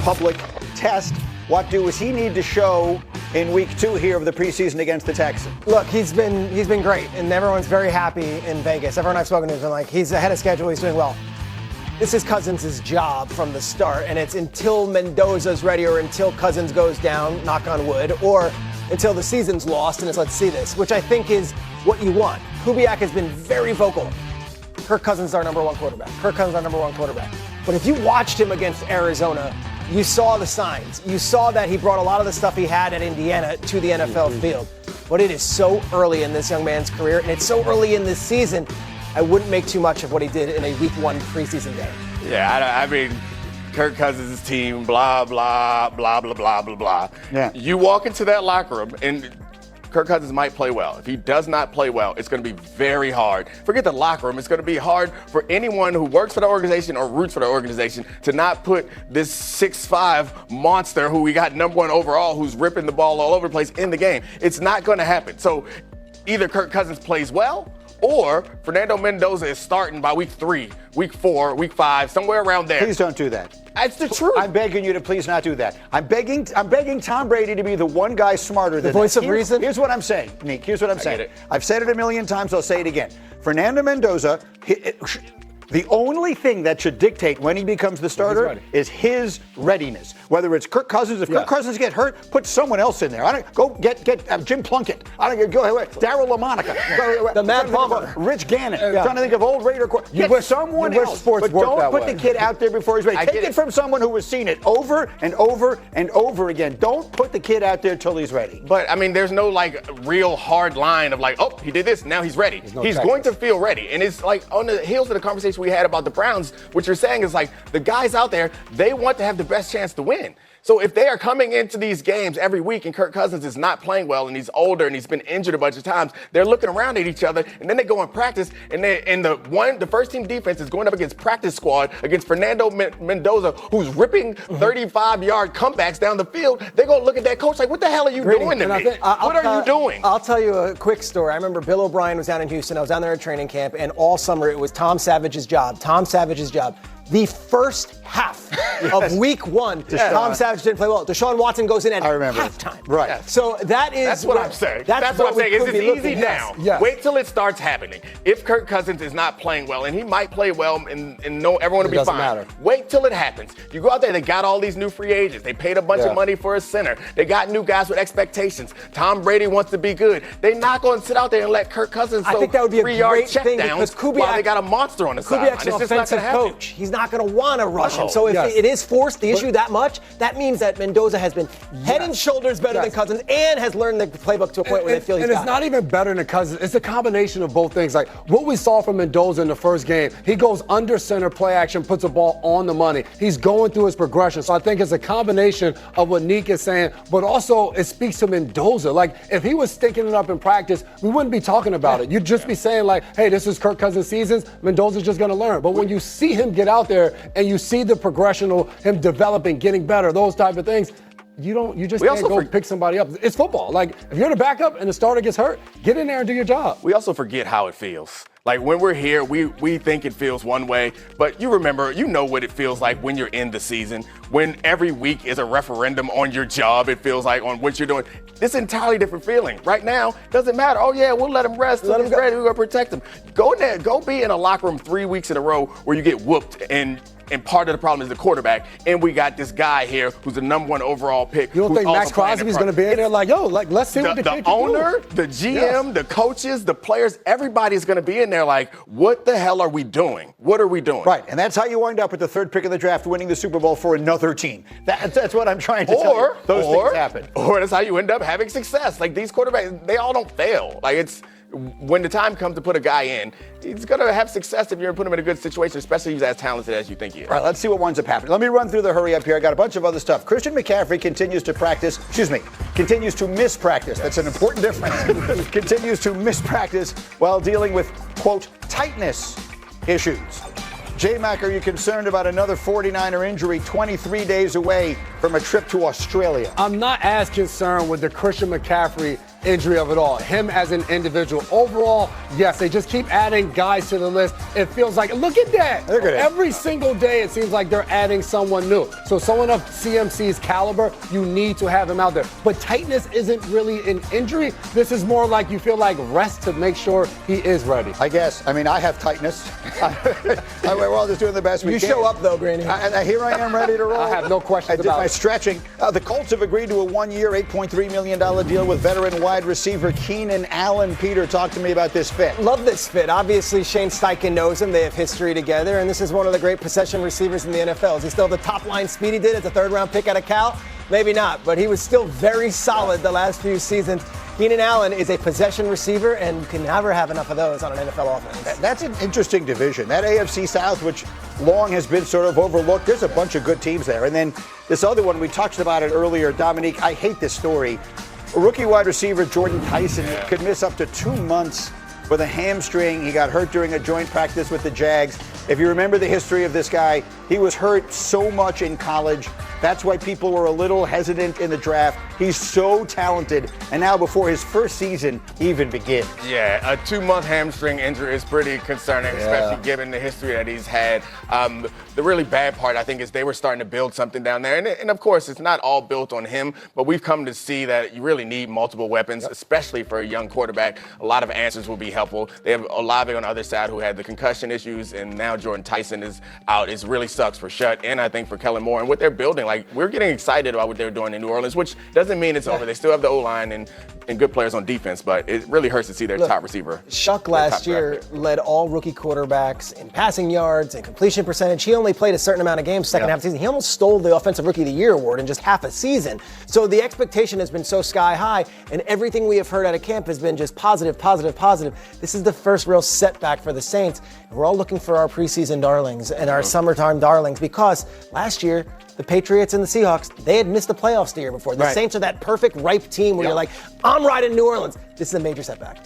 public test. What does he need to show in week 2 here of the preseason against the Texans? Look, he's been great, and everyone's very happy in Vegas. Everyone I've spoken to has been like, he's ahead of schedule, he's doing well. This is Cousins' job from the start, and it's until Mendoza's ready or until Cousins goes down, knock on wood, or until the season's lost and it's let's see this, which I think is what you want. Kubiak has been very vocal. Kirk Cousins is our number one quarterback. Kirk Cousins is our number one quarterback. But if you watched him against Arizona, you saw the signs. You saw that he brought a lot of the stuff he had at Indiana to the NFL field. But it is so early in this young man's career, and it's so early in this season, I wouldn't make too much of what he did in a week 1 preseason game. Yeah, I mean, Kirk Cousins' team, blah, blah, blah, blah, blah, blah, blah. Yeah. You walk into that locker room, and Kirk Cousins might play well. If he does not play well, it's going to be very hard. Forget the locker room. It's going to be hard for anyone who works for the organization or roots for the organization to not put this 6'5" monster who we got number 1 overall, who's ripping the ball all over the place in the game. It's not going to happen. So either Kirk Cousins plays well, or Fernando Mendoza is starting by week 3, week 4, week 5, somewhere around there. Please don't do that. That's the truth. I'm begging you to please not do that. I'm begging Tom Brady to be the one guy smarter than the voice that. of reason. Here's what I'm saying, Nick. Here's what I'm saying. Get it. I've said it a million times. I'll say it again. Fernando Mendoza, the only thing that should dictate when he becomes the starter is his readiness. Whether it's Kirk Cousins, if Kirk Cousins get hurt, put someone else in there. I don't go get Jim Plunkett. I don't go Darryl LaMonica. The Matt Palmer. Rich Gannon. Trying to think of old Raider. Get someone else. But don't put the kid out there before he's ready. Take it from someone who has seen it over and over and over again. Don't put the kid out there till he's ready. But I mean, there's no like real hard line of like, oh, he did this, now he's ready. He's going to feel ready. And it's like on the heels of the conversation we had about the Browns, what you're saying is like the guys out there, they want to have the best chance to win. So if they are coming into these games every week and Kirk Cousins is not playing well and he's older and he's been injured a bunch of times, they're looking around at each other and then they go in practice and the first team defense is going up against practice squad against Fernando Mendoza, who's ripping 35-yard comebacks down the field. They're going to look at that coach like, what the hell are you doing to me? What are you doing? I'll tell you a quick story. I remember Bill O'Brien was down in Houston. I was down there at training camp, and all summer it was Tom Savage's job. The first half of week 1, Tom Savage didn't play well. Deshaun Watson goes in at halftime. Right. Yes. So that's what I'm saying. That's what I'm saying. It's easy now. Yes. Wait till it starts happening. If Kirk Cousins is not playing well, and he might play well and know everyone will be fine. Matter. Wait till it happens. You go out there, they got all these new free agents. They paid a bunch of money for a center. They got new guys with expectations. Tom Brady wants to be good. They're not going to sit out there and let Kirk Cousins throw 3-yard checkdowns while they got a monster on the sideline. Kubiak's an offensive coach. He's not going to want to rush him. So if it is forced the issue that much, that means that Mendoza has been head and shoulders better than Cousins and has learned the playbook to a point where they feel he's got it. And it's not even better than Cousins. It's a combination of both things. Like what we saw from Mendoza in the first game, he goes under center, play action, puts the ball on the money. He's going through his progression. So I think it's a combination of what Neek is saying, but also it speaks to Mendoza. Like if he was stinking it up in practice, we wouldn't be talking about it. You'd just be saying like, hey, this is Kirk Cousins' seasons. Mendoza's just going to learn. But when you see him get out there and you see the progression of him developing, getting better, those type of things, you just can't go pick somebody up. It's football. Like, if you're the backup and the starter gets hurt, get in there and do your job. We also forget how it feels. Like, when we're here, we think it feels one way, but you remember, you know what it feels like when you're in the season, when every week is a referendum on your job, it feels like, on what you're doing. It's an entirely different feeling. Right now, doesn't matter. Oh, yeah, we'll let him rest. Let him ready. We're going to protect him. Go in there. Go be in a locker room 3 weeks in a row where you get whooped and part of the problem is the quarterback. And we got this guy here who's the number 1 overall pick. You don't think Max Crosby's going to be in there like, yo, like, let's see what the kid can do. The owner, the GM, the coaches, the players, everybody's going to be in there like, what the hell are we doing? What are we doing? Right, and that's how you wind up with the 3rd pick of the draft, winning the Super Bowl for another team. That's what I'm trying to tell you. Those things happen. Or that's how you end up having success. Like, these quarterbacks, they all don't fail. Like, it's when the time comes to put a guy in, he's going to have success if you're going to put him in a good situation, especially if he's as talented as you think he is. All right, let's see what winds up happening. Let me run through the hurry up here. I got a bunch of other stuff. Christian McCaffrey continues to miss practice. That's an important difference. Continues to miss practice while dealing with, quote, tightness issues. J-Mac, are you concerned about another 49er injury 23 days away from a trip to Australia? I'm not as concerned with the Christian McCaffrey injury of it all. Him as an individual. Overall, yes, they just keep adding guys to the list. It feels like, look at that. Look at it. Every single day, it seems like they're adding someone new. So someone of CMC's caliber, you need to have him out there. But tightness isn't really an injury. This is more like you feel like rest to make sure he is ready. I guess. I mean, I have tightness. We're all just doing the best we You can. show up, though, Granny. Here I am ready to roll. I have no questions I did about my it. stretching. The Colts have agreed to a one-year, $8.3 million deal with veteran wide receiver Keenan Allen. Peter, talk to me about this fit. Love this fit. Obviously, Shane Steichen knows him. They have history together, and this is one of the great possession receivers in the NFL. Is he still the top line speed he did as a third-round pick out of Cal? Maybe not, but he was still very solid the last few seasons. Keenan Allen is a possession receiver, and you can never have enough of those on an NFL offense. That's an interesting division. That AFC South, which long has been sort of overlooked, there's a bunch of good teams there. And then this other one, we talked about it earlier, Dominique, I hate this story. A rookie wide receiver, Jordan Tyson, could miss up to 2 months with a hamstring. He got hurt during a joint practice with the Jags. If you remember the history of this guy, he was hurt so much in college. That's why people were a little hesitant in the draft. He's so talented. And now before his first season even begins. Yeah, a 2-month hamstring injury is pretty concerning, especially given the history that he's had. The really bad part, I think, is they were starting to build something down there. And of course, it's not all built on him, but we've come to see that you really need multiple weapons, especially for a young quarterback. A lot of answers will be helpful. They have Olave on the other side who had the concussion issues, and now Jordan Tyson is out. It really sucks for Shutt and I think for Kellen Moore. And what they're building, like, we're getting excited about what they're doing in New Orleans, which doesn't mean it's over. They still have the O-line and good players on defense, but it really hurts to see their top receiver. Shuck last year led all rookie quarterbacks in passing yards and completion percentage. He only played a certain amount of games second half of the season. He almost stole the Offensive Rookie of the Year award in just half a season. So the expectation has been so sky high, and everything we have heard out of camp has been just positive, positive, positive. This is the first real setback for the Saints. We're all looking for our preseason darlings and our summertime darlings because last year, the Patriots and the Seahawks, they had missed the playoffs the year before. The Saints are that perfect, ripe team where you're like, I'm riding New Orleans. This is a major setback.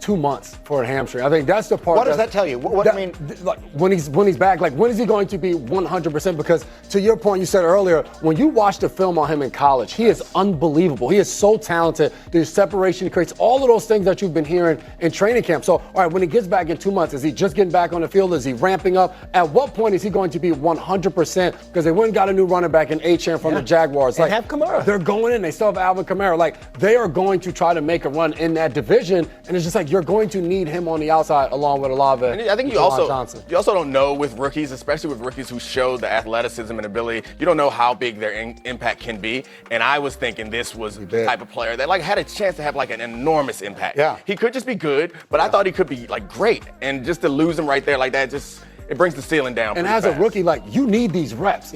2 months for a hamstring. I think that's the part. What does that tell you? I mean, like when he's back, like when is he going to be 100%? Because to your point, you said earlier, when you watch the film on him in college, he is unbelievable. He is so talented. There's separation he creates, all of those things that you've been hearing in training camp. So, all right, when he gets back in 2 months, is he just getting back on the field? Is he ramping up? At what point is he going to be 100%? Because they went and got a new running back in A-Chan from the Jaguars. And have Kamara. They're going in. They still have Alvin Kamara. Like, they are going to try to make a run in that division, and it's just like you're going to need him on the outside along with Olave. And I think you also don't know with rookies, especially with rookies who show the athleticism and ability. You don't know how big their impact can be. And I was thinking this was the type of player that like had a chance to have like an enormous impact. Yeah. He could just be good, but I thought he could be like great. And just to lose him right there like that, just it brings the ceiling down. And as a rookie, like you need these reps.